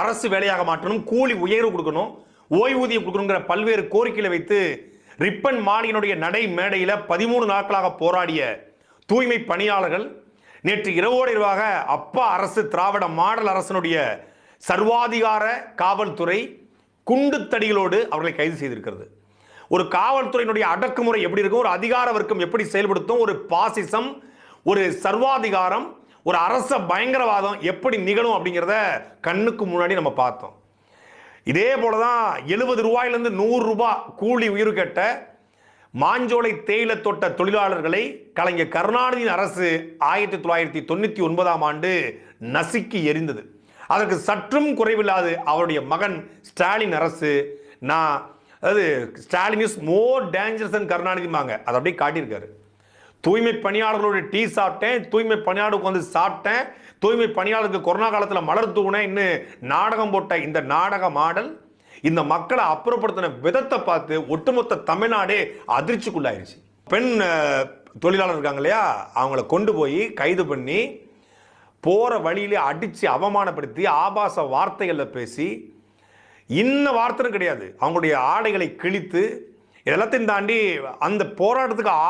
அரசு வேலையாக மாற்றணும், கூலி உயர்வு கொடுக்கணும், ஓய்வூதியம் கொடுக்கணுங்கிற பல்வேறு கோரிக்கைகளை வைத்து ரிப்பன் மாளிகையினுடைய நடை மேடையில் 13 நாட்களாக போராடிய தூய்மை பணியாளர்கள் நேற்று இரவோடு இரவாக அப்பா அரசு திராவிட மாடல் அரசனுடைய சர்வாதிகார காவல்துறை குண்டு தடிகளோடு அவர்களை கைது செய்திருக்கிறது. ஒரு காவல்துறையினுடைய அடக்குமுறை எப்படி இருக்கும், ஒரு அதிகார வர்க்கம் எப்படி செயல்படுத்தும், ஒரு பாசிசம், ஒரு சர்வாதிகாரம், ஒரு அரச பயங்கரவாதம் எப்படி நிகழும் அப்படிங்கிறத கண்ணுக்கு முன்னாடி நம்ம பார்த்தோம். இதே போலதான் 70 ரூபாயிலிருந்து 100 ரூபாய் கூலி உயர்வு கேட்ட மாஞ்சோலை தேயில தோட்ட தொழிலாளர்களை கலைஞர் கருணாநிதியின் அரசு 1999ஆம் ஆண்டு நசுக்கி எரிந்தது. அதற்கு சற்றும் குறைவில்லாது அவருடைய மகன் ஸ்டாலின் அரசு, Stalin is more dangerous than கருணாநிதிமாங்க, அதை அப்படியே காட்டியிருக்காரு. தூய்மை பணியாளர்களோட டீ சாப்பிட்டேன், தூய்மை பணியாளருக்கு வந்து சாப்பிட்டேன், தூய்மை பணியாளருக்கு கொரோனா காலத்தில் மலர் தூவினேன், இன்னும் நாடகம் போட்ட இந்த நாடக மாடல் இந்த மக்களை அப்புறப்படுத்தின விதத்தை பார்த்து ஒட்டுமொத்த தமிழ்நாடே அதிர்ச்சிக்குள்ளாயிருச்சு. பெண் தொழிலாளர் இருக்காங்க இல்லையா, அவங்கள கொண்டு போய் கைது பண்ணி போற வழியிலே அடிச்சு அவமானப்படுத்தி ஆபாச வார்த்தைகளில் பேசி, இன்ன வார்த்தையும் கிடையாது, அவங்களுடைய ஆடைகளை கிழித்து, எல்லாத்தையும் தாண்டி அந்த போராட்டத்துக்கு